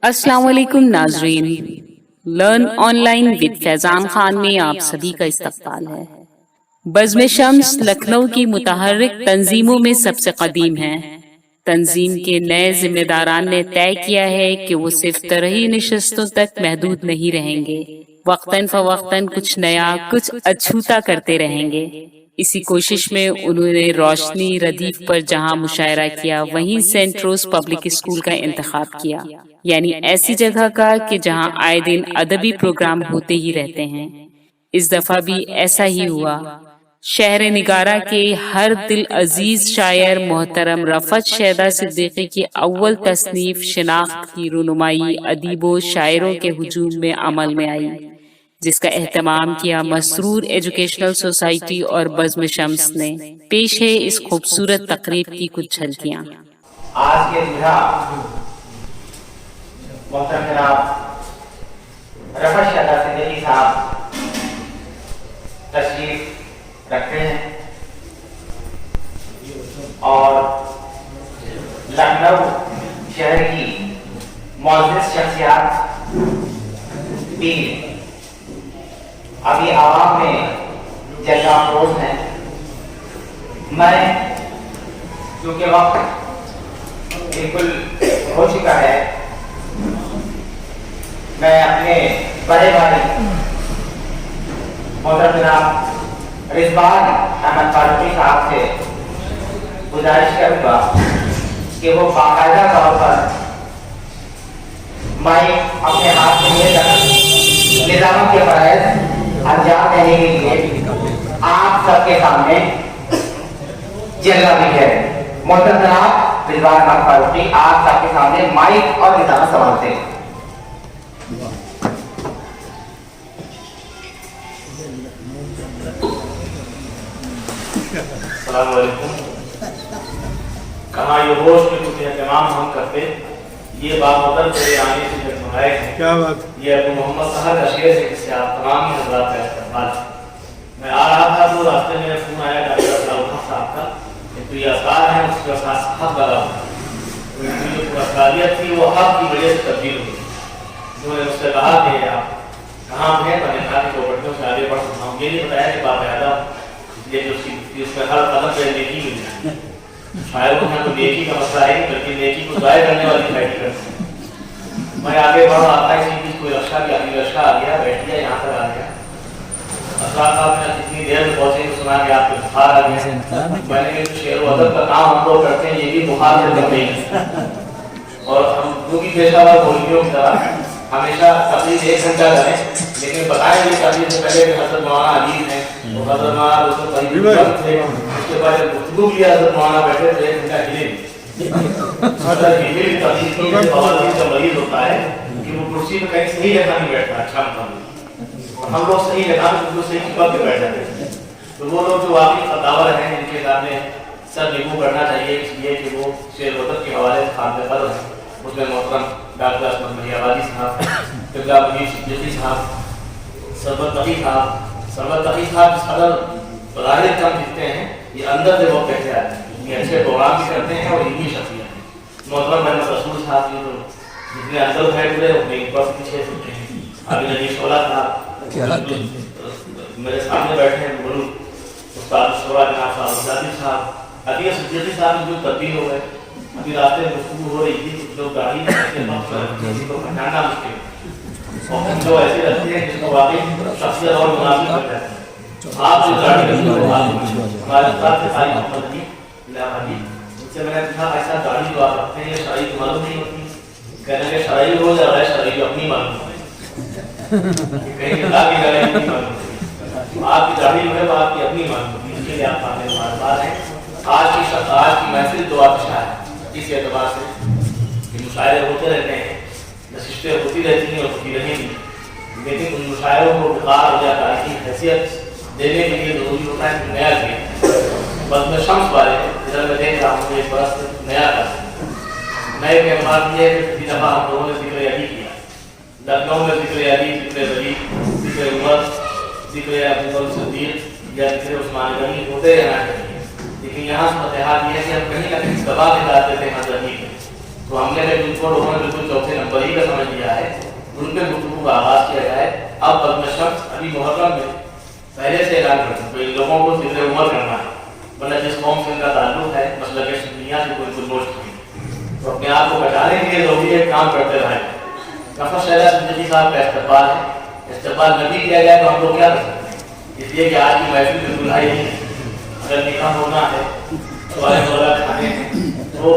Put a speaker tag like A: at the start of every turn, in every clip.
A: السلام علیکم ناظرین، لرن آن لائن ود فیضان خان میں آپ سبھی کا استقبال ہے۔ بزم شمس لکھنؤ کی متحرک تنظیموں میں سب سے قدیم ہے۔ تنظیم کے نئے ذمہ داران نے طے کیا ہے کہ وہ صرف طرحی نشستوں تک محدود نہیں رہیں گے، وقتاً فوقتاً کچھ نیا، کچھ اچھوتا کرتے رہیں گے۔ اسی کوشش میں انہوں نے روشنی ردیف پر جہاں مشاعرہ کیا، وہیں سینٹ روز پبلک اسکول کا انتخاب کیا، یعنی ایسی جگہ کا کہ جہاں آئے دن ادبی پروگرام ہوتے ہی رہتے ہیں۔ اس دفعہ بھی ایسا ہی ہوا۔ شہر نگارہ کے ہر دل عزیز شاعر محترم رفعت شیدا صدیقی کی اول تصنیف شناخت کی رونمائی ادیب و شاعروں کے ہجوم میں عمل میں آئی، جس کا اہتمام کیا مسرور ایجوکیشنل سوسائٹی اور بزم شمس نے۔ پیش ہے اس خوبصورت تقریب کی کچھ جھلکیاں۔
B: آج کے محترم جناب رفعت شیدا صدیقی صاحب تشریف رکھتے ہیں اور لکھنؤ شہر کی معزز شخصیات بھی ابھی عوام میں جلوہ افروز ہیں۔ میں کیونکہ وقت بالکل ہو چکا ہے، میں اپنے بڑے بھائی محترم جناب رضوان احمد فاروقی صاحب سے گزارش کروں گا کہ وہ باقاعدہ طور پر مائک اپنے ہاتھ میں لے کر نظاموں کے فرائض انجام دینے کے لیے آپ سب کے سامنے جلوہ بھی ہے۔ محترم جناب رضوان احمد فاروقی آپ سب کے سامنے مائک اور نظام سنبھالتے ہیں۔
C: السلام علیکم۔ کہاں یہ ہوش میں کچھ اہتمام ہم کرتے، یہ بات بدل چلے آنے سے جب منائے ہیں۔ کیا بات؟ یہ ابو محمد صاحب کا شعر ہے جسے آپ تمام حضرات کا استقبال۔ میں آ رہا تھا تو راستے میں فون آیا ڈاکٹر عبداللہ صاحب کا کہ تو یہ اذکار ہیں، اس کے ساتھ حق لگا ہوا تو جو افرادیت تھی وہ حق کی وجہ سے تبدیل ہوئی۔ انہوں نے مجھ سے کہا کہ آپ کہاں ہیں؟ میں نے کہا کہ چوپٹیوں سے آگے بڑھ سکتا ہوں۔ یہ نہیں بتایا کہ باقاعدہ یہ جو اس میں ہر قدم پہ نیکی مل جائے۔ شاعروں میں تو نیکی کا مسئلہ ہے بلکہ نیکی کو ضائع کرنے والی فائدی کرتے ہیں۔ میں آگے بڑھا آتا ہے اسی کوئی رکشا کی اگلی رکشا آ گیا، بیٹھ گیا، یہاں تک آ گیا۔ اسرار صاحب نے اتنی دیر میں پہنچے کہ سنا کہ آپ کو بخار آ گیا۔ میں نے کہا شعر و ادب کا کام ہم لوگ کرتے ہیں، یہ بھی بخار سے کم نہیں ہے۔ اور ہم کیونکہ پیشہ ور بولیوں کی طرح ہمیشہ تقریر 1 گھنٹہ کریں، لیکن بتائیں گے تقریر سے پہلے کہ حضرت مولانا عزیز ہیں، اور حضرت مولانا دوستوں قریبی وقت تھے، اس کے بعد جب گفتگو کیا حضرت مولانا بیٹھے تو 1 گھنٹہ ہلے حضرت ہلے تقریر کی جیسے خواتین کا مریض ہوتا ہے کہ وہ کرسی میں کہیں صحیح جگہ نہیں بیٹھتا، اچھا مطلب ہم لوگ صحیح جگہ میں بالکل صحیح چپک کے بیٹھ جاتے ہیں۔ تو وہ لوگ جو واقعی فتاور ہیں ان کے سامنے سر نگو کرنا چاہیے، اس لیے کہ وہ شعر و ادب کے حوالے سے خاطر قدر ہیں۔ اس میں محترم ڈاکٹر اسمت مہی آبادی صاحب، قبلہ مجید صدیقی صاحب، سربت تقی صاحب جس قدر بظاہر کم دکھتے ہیں، یہ اندر سے بہت کہتے آتے ہیں، یہ اچھے پروگرام بھی کرتے ہیں اور علمی شخصیت ہیں۔ محترم محمد رسول صاحب یہ تو جتنے اندر بیٹھ ہوئے اپنے اوپر سے پیچھے سنتے ہیں۔ ابھی نجیب شعلہ صاحب میرے سامنے بیٹھے ہیں، بولوں استاد شعلہ جناب صاحب عدیہ صدیقی صاحب جو تبدیل ہو گئے، ابھی راستے میں گفتگو ہو رہی تھی، جو گاڑی کسی کو پہچاننا مشکل ہے اور ہم جو ایسے رکھتے ہیں جس کو واقعی شخصیت اور مناسب کر جاتے ہیں۔ آپ جو گاڑی رکھتے ہو ہمارے استاد سے قاری محمد علی الہٰ جی، ان سے میں نے پوچھا ایسا گاڑی جو آپ رکھتے ہیں یہ شرعی تو معلوم نہیں ہوتی؟ کہنے کہ شرعی ہو یا غیر شرعی اپنی معلوم ہوتی، کہیں کہ لا کی گاڑی اپنی معلوم ہوتی، آپ کی گاڑی جو ہے وہ آپ کی اپنی معلوم ہوتی، اس کے لیے آپ سامنے ہمارے پاس ہیں۔ آج کی محفل دعا پشا ہے اس اعتبار سے کہ مشاعرے ہوتے رہتے ہیں، نشستیں ہوتی رہتی ہیں اور ہوتی رہیں گی، لیکن ان مشاعروں کو وقار یا تاریخی حیثیت دینے کے لیے ضروری ہوتا ہے کہ نیا کیا۔ بزم شمس والے ادھر میں دیکھ رہا ہوں ایک برس نیا کر نئے کے بعد یہ ہے کہ پچھلی دفعہ ہم لوگوں نے ذکر علی کیا، لکھنؤ میں ذکر علی، ذکر ولی، ذکر عمر، ذکر ابوبکر صدیق یا ذکر عثمان غنی ہوتے رہنا چاہیے، لیکن یہاں صورتحال یہ ہے کہ ہم کہیں نہ کہیں دبا کے ڈالتے تھے حضرت علی तो हमने उनको लोगों ने बिल्कुल चौथे नंबर ही का समझ लिया है, उन पे गुफ्तगू का आगाज किया जाए। अब बदमशक्स अभी मुहर्रम में पहले से ऐलान कर दें तो इन लोगों को जिक्र उम्र करना है, वरना जिस कौम से इनका ताल्लुक है मसलक सुन्निया से कोई गुलगोश्त नहीं, तो अपने आप को बचाने के लिए जरूरी है काम करते रहें। डॉक्टर शहजाद सिद्दीकी साहब का इस्तेमाल है, इस्तेमाल नहीं किया जाए तो हम लोग क्या कर सकते हैं, इसलिए कि आज की महफिल में दुल्हा ही है, अगर निकाह होना है तो वाले बोला खाने तो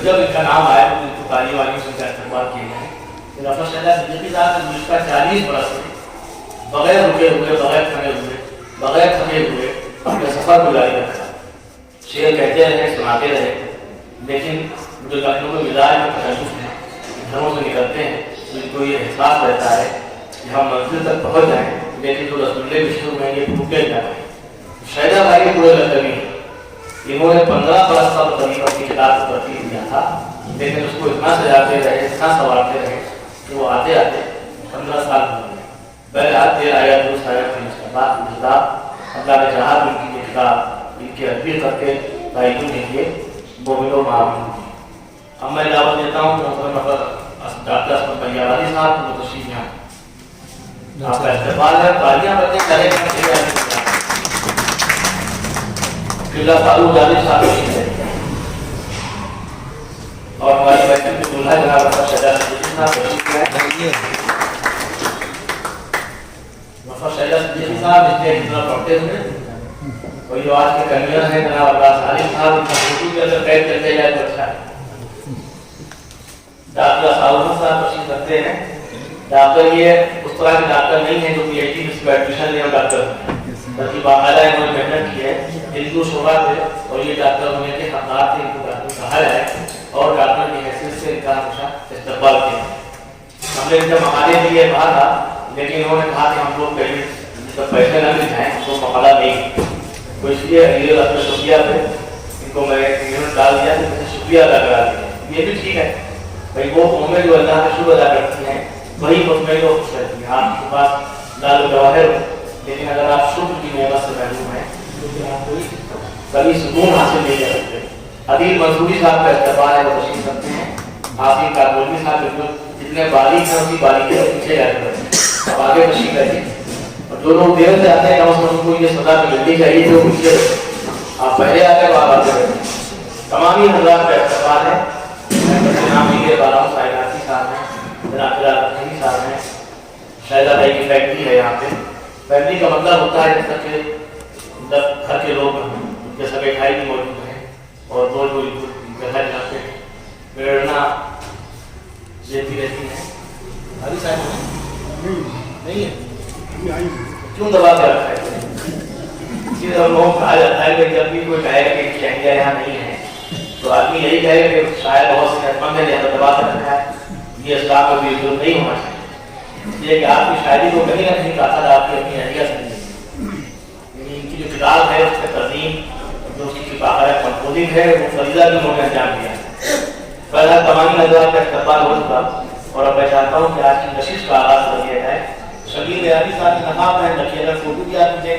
C: जब इनका नाम आया तो इनको ताली वाली से इस्तेमाल किए गए। डॉक्टर शहजाद सिद्दीकी साहब ने मुझका 40 बरस बगैर रुके हुए, बगैर थमे हुए, बगैर थमे हुए अपने सफर को जारी रखा। शेर कहते रहे, सुनाते रहे, लेकिन जो लखनऊ में मिजाज में तशद्दुद है, घरों से निकलते हैं तो इनको ये एहसास रहता है कि हम मंजिल तक पहुँच जाएँ, लेकिन जो रसगुल्ले भी शुरू में ये भूखे जाए। शहजा भाई के पूरे लखनवी इन्होंने 15 बरस का करीब अपनी किताब को तरतीब दिया था, लेकिन उसको इतना सजाते रहे, इतना संवारते रहे कि वो आते आते 15 साल हो गए। बहरहाल 13 आया, 2 आया, फिर उसके बाद अल्लाह ने चाहा तो इनकी किताब इनके अरबी करके ताइजुल के लिए मोमिनो मामून की। अब मैं दावत देता हूँ डॉक्टर असमत भैयावाली साहब को तशरीफ यहाँ आपका इस्तेमाल है, तालियां बच्चे करें किला फारूक जाली साहब है और हमारी बैठक में दूल्हा जनाब शहजाद सिद्दीकी साहब तशरीफ है। शहजाद सिद्दीकी साहब इसलिए इतना पढ़ते हुए और जो आज के कन्वीनर हैं जनाब अब्बास आलिम साहब, इनका फोटो भी अगर कैद करते जाए तो अच्छा है। डॉक्टर साहब तशरीफ रखते हैं। डॉक्टर ये उस तरह के डॉक्टर नहीं है जो PhD में एडमिशन ले डॉक्टर, बल्कि बाकायदा इन्होंने मेहनत की है, हिंदू शोभा थे और ये डॉक्टर होने के हकदार थे, इनको डॉक्टर कहा जाए और डॉक्टर की हैसियत से इनका हमेशा इस्तेमाल किया। हमने इनके मकाले के लिए कहा था, लेकिन उन्होंने कहा कि हम लोग कहीं जब पैसे न मिल जाए तो मकाला नहीं, तो इसलिए ये अपने शुक्रिया पे इनको मैं इन्होंने डाल दिया कि मुझे शुक्रिया अदा करा दिया। ये भी ठीक है भाई, वो कौमें जो अल्लाह का शुक्र अदा करती हैं वही मुतमईन को खुश रहती हैं। आपके पास लाल जवाहर, लेकिन अगर आप शुक्र की नेमत से महरूम हैं तो फिर आप कोई कभी सुकून हासिल नहीं कर सकते। अदील मंसूरी साहब का इस्तेमाल है, वो तशरीफ रखते हैं। आसिफ काबुली साहब बिल्कुल जितने बारीक हैं उसी बारीकी से पीछे जाते हैं, अब आगे तशरीफ रखिए। और जो लोग देर से आते हैं कम से कम उनको ये सजा मिलनी चाहिए जो पीछे आप पहले आते हो, आप आगे बैठे। तमाम ही हजरात का इस्तेमाल है। नाम लिखे बाराम साइनासी साहब हैं, साहब हैं, शहजा भाई की फैक्ट्री है यहाँ पे। फैमिली का मतलब होता है जैसा कि घर के लोग उनके सगे भाई भी मौजूद हैं और दो जो घर यहाँ पे प्रेरणा देती रहती है। अभी साहब नहीं है, क्यों दबा कर रखा है? लोगों को कहा जाता है कि जब भी कोई कहेगा कि शहजा यहाँ नहीं है तो आदमी यही कहेगा कि शायद बहुत सेहतमंद है, लिहाजा दबा कर रखा है। ये इस्लाम में भी जुर्म नहीं होना चाहिए, इसलिए कि आपकी शायरी को कहीं ना कहीं काथा आपकी अपनी हैसियत से इनकी जो किताब है उसका तर्जीम जो उसकी बाहर कंपोजिंग है वो फरीदा भी उन्होंने अंजाम दिया है। पहला तमामी नजर का इस्तेमाल हो चुका और अब मैं चाहता हूँ कि आज की नशिश का आगाज कर दिया जाए। शबीर यारी साहब की नकाब पहन रखी, अगर फोटो की आप मुझे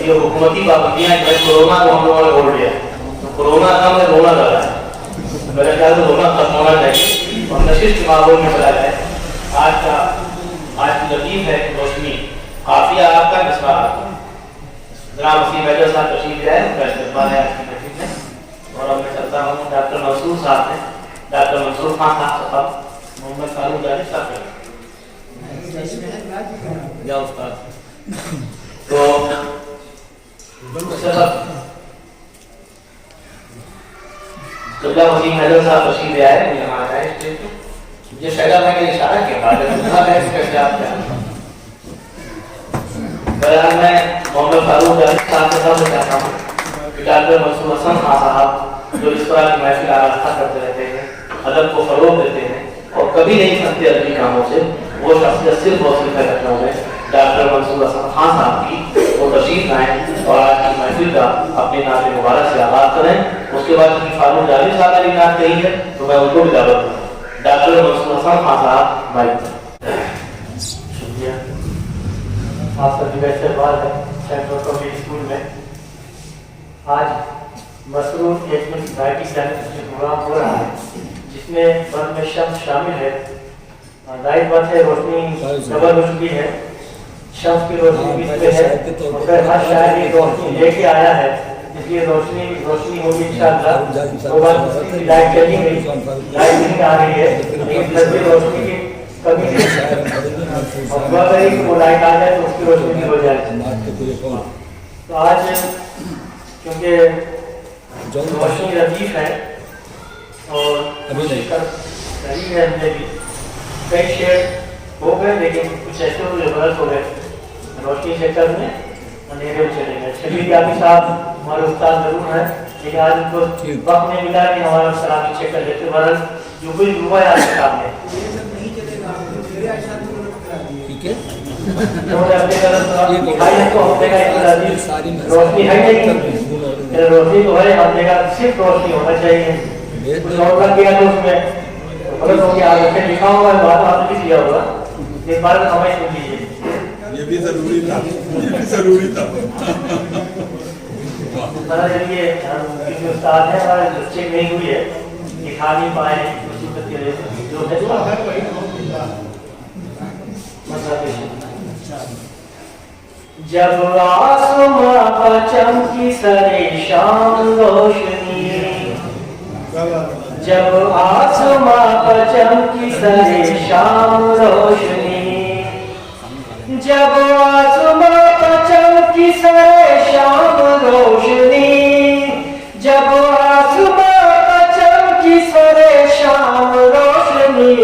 C: ये हुकूमती पाबंदियाँ कोरोना को हम लोगों ने बोल दिया, तो कोरोना का में रोना लगा है, मेरे ख्याल से रोना खत्म होना चाहिए और नशिश के माहौल में चला जाए। आज की लतीफ है रोशनी काफिया आपका मिसरा जनाब वसीम मेजर साहब तशरीफ लाए, उनका इस्तेमाल है आज की महफिल में। और अब मैं चलता हूँ डॉक्टर मंसूर साहब हैं, डॉक्टर मंसूर खान साहब मोहम्मद फारूक जाली साहब या उस्ताद तो वसीम मेजर साहब तशरीफ लाए हैं, यहाँ आए स्टेज पे। ये शहजा भाई ने इशारा किया बाद में कैसे आप बहरहाल मैं मोहम्मद फारूक जाली साहब से सब चाहता हूँ कि डॉक्टर मंसूर हसन खान साहब जो इस तरह की महफिल आरास्ता करते रहते हैं, अदब को फरोग देते हैं और कभी नहीं थकते अपनी कामों से, वो शख्सियत सिर्फ और सिर्फ लखनऊ में डॉक्टर मंसूर हसन खान साहब की वो तशरीफ लाएं और आज की महफिल का अपने नाम मुबारक से आगाज करें। उसके बाद क्योंकि फारूक जाली साहब ने नाम कही है तो मैं उनको भी दावत दूँ। डॉक्टर मंसूर हसन खान साहब भाई शुक्रिया। आप सभी का इस्तेमाल है सेंट्रल पब्लिक स्कूल में। आज
D: मसरूर एजमेंट सोसाइटी की जानिब से प्रोग्राम हो रहा है जिसमें बल्ब में शम्स शामिल है। जाहिर बात है रोशनी डबल हो चुकी है, शम्स की रोशनी बीच में है और फिर हर शायर ये रोशनी लेके आया है, इसलिए रोशनी होगी इंशाअल्लाह। तो बात लाइट चली गई, लाइट नहीं आ रही है, लेकिन फिर भी रोशनी की कमी है और अगर वो लाइट आ जाए तो उसकी रोशनी भी हो जाए। तो आज क्योंकि रोशनी लतीफ है और करीब है, हमने भी कई शेड हो गए लेकिन कुछ ऐसे हो जो गलत हो गए, रोशनी चक्कर में अंधेरे में चले गए। शबीर याबी साहब हमारे उस्ताद जरूर हैं, लेकिन आज उनको वक्त नहीं मिला कि हमारा सलामी चेक कर लेते, वरन जो कुछ हुआ है आपके सामने रोशनी है नहीं, रोशनी तो है, हर जगह सिर्फ रोशनी होना चाहिए। कुछ और लग गया तो उसमें गलत हो गया, आगे लिखा होगा बात आपने भी किया होगा, इस बार हमें सुन लीजिए,
E: ये भी जरूरी था, ये भी जरूरी था।
D: ये उस्ताद है हमारे चेक नहीं हुई है, दिखा नहीं पाए जो है। जब आसमां पर चमकी सरे शाम रोशनी, जब आसमां पर चमकी सरे शाम रोशनी, जब आसमां पर चमकी सरे शाम रोशनी, जब आसमां पर चमकी सरे शाम रोशनी,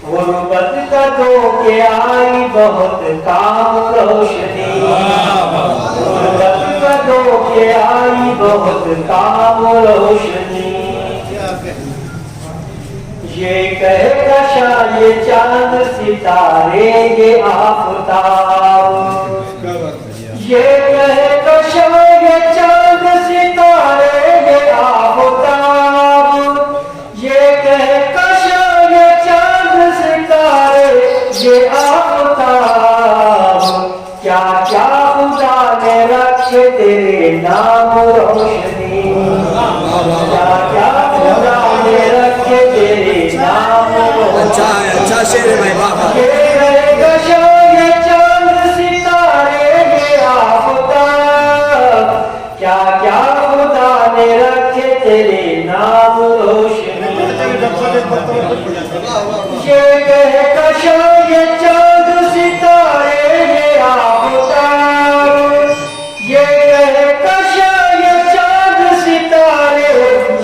D: गुर्बत कदों के आई बहुत काम रोशनी, गुर्बत कदों के आई बहुत काम रोशनी। ये कहेगा शाह ये चांद सितारे ये आफताब, ये कहेगा शाह ये चांद सितारे ये आफताब, ये कहेगा शाह ये चांद सितारे ये आफताब, क्या क्या खुदा ने रखे तेरे नाम रोशनी, क्या क्या खुदा ने रखे तेरे नाम रोशनी।
E: अच्छा शेर है भाई, वाह वाह।
D: ये रहेगा शाह ये चांद सितारे ये आफताब, क्या क्या खुदा ने रखे तेरे नाम रोशनी। ये कहेगा शाह ये चांद सितारे ये आफताब, ये कहेगा शाह ये चांद सितारे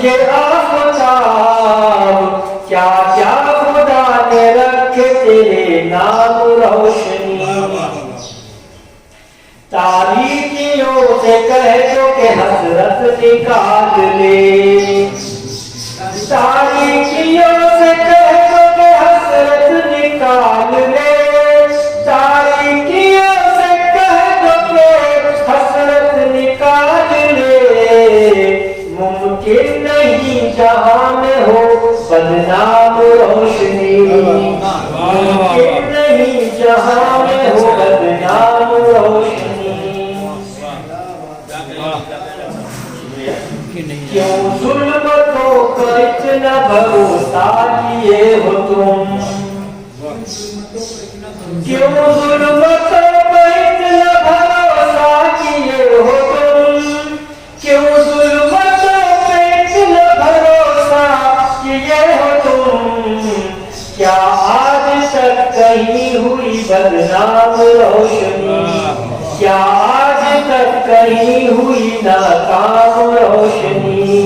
D: ये आफताब, क्या क्या खुदा ने रखे तेरे नाम रोशनी। तारीकियों से कह दो कि हसरत निकाल ले, तारीकियों से कह दो कि हसरत निकाल ले, तारीकियों से कह दो कि हसरत निकाल ले, मुमकिन नहीं जहां में हो बदनाम रोशनी, मुमकिन नहीं जहां में हो बदनाम रोशनी। क्यों जुल्मतों पर इतना भरोसा किए हो तुम, क्यों जुल्मतों पर इतना भरोसा किए हो तुम, क्यों जुल्मतों पर इतना भरोसा किए हो तुम, क्या आज तक कहीं हुई बदनाम रोशनी, क्या आज तक कहीं हुई नाकाम रोशनी,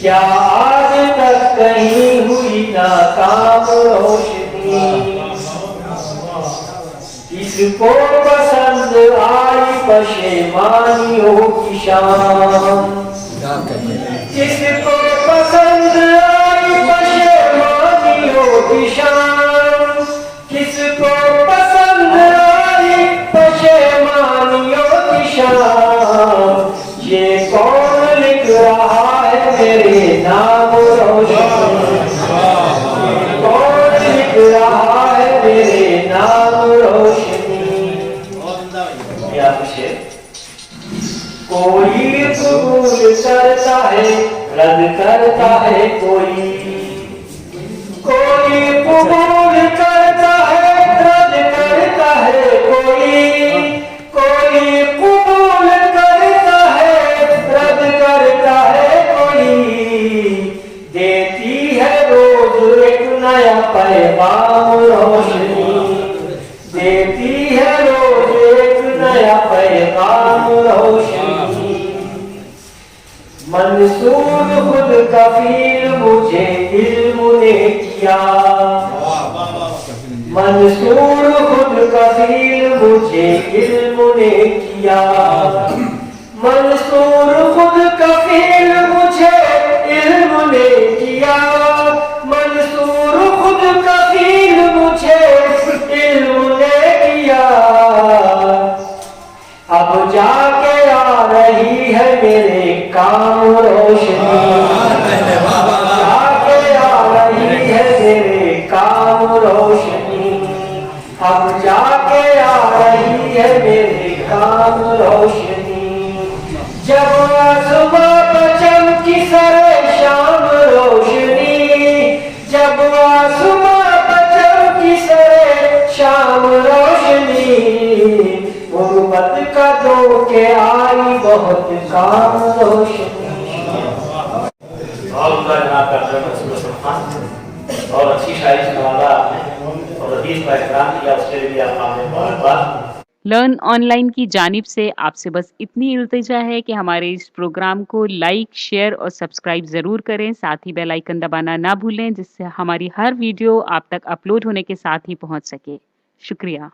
D: क्या आज तक कहीं हुई नाकाम रोशनी। किसको पसंद आई पशेमानियों की शाम, किसको पसंद आई पशेमानियों की शाम, किसको पसंद आई पशेमानियों की शाम। ये कौन लिख रहा है मेरे नाम रोशनी, ये कौन लिख रहा है मेरे नाम रोशनी। कोई रोज एक नया पैगाम रोशनी देती है, रोज एक नया पैगाम रोशनी। मंसूर खुद कफील मुझे इल्म ने किया, मंसूर खुद कफील मुझे इल्म ने किया, मंसूर खुद कफील मुझे इल्म ने किया, मंसूर खुद कफील मुझे इल्म ने किया। अब जाके आ रही है मेरे काम रोशनी, जाके आ रही है मेरे काम रोशनी, अब जाके आ रही है मेरे काम रोशनी। जब आसमां पर चमकी सरे शाम रोशनी, जब आसमां पर चमकी सरे शाम रोशनी, गुर्बत का दो के आई बहुत काम रोशनी।
C: और उनका जनाब का अकरम और अच्छी शायरी से नवाजा आपने और हदीस का एहतराम किया, उसके लिए आपने बहुत
A: लर्न ऑनलाइन की जानिब से आपसे बस इतनी इल्तिजा है कि हमारे इस प्रोग्राम को लाइक, शेयर और सब्सक्राइब ज़रूर करें। साथ ही बेल आइकन दबाना ना भूलें, जिससे हमारी हर वीडियो आप तक अपलोड होने के साथ ही पहुंच सके। शुक्रिया।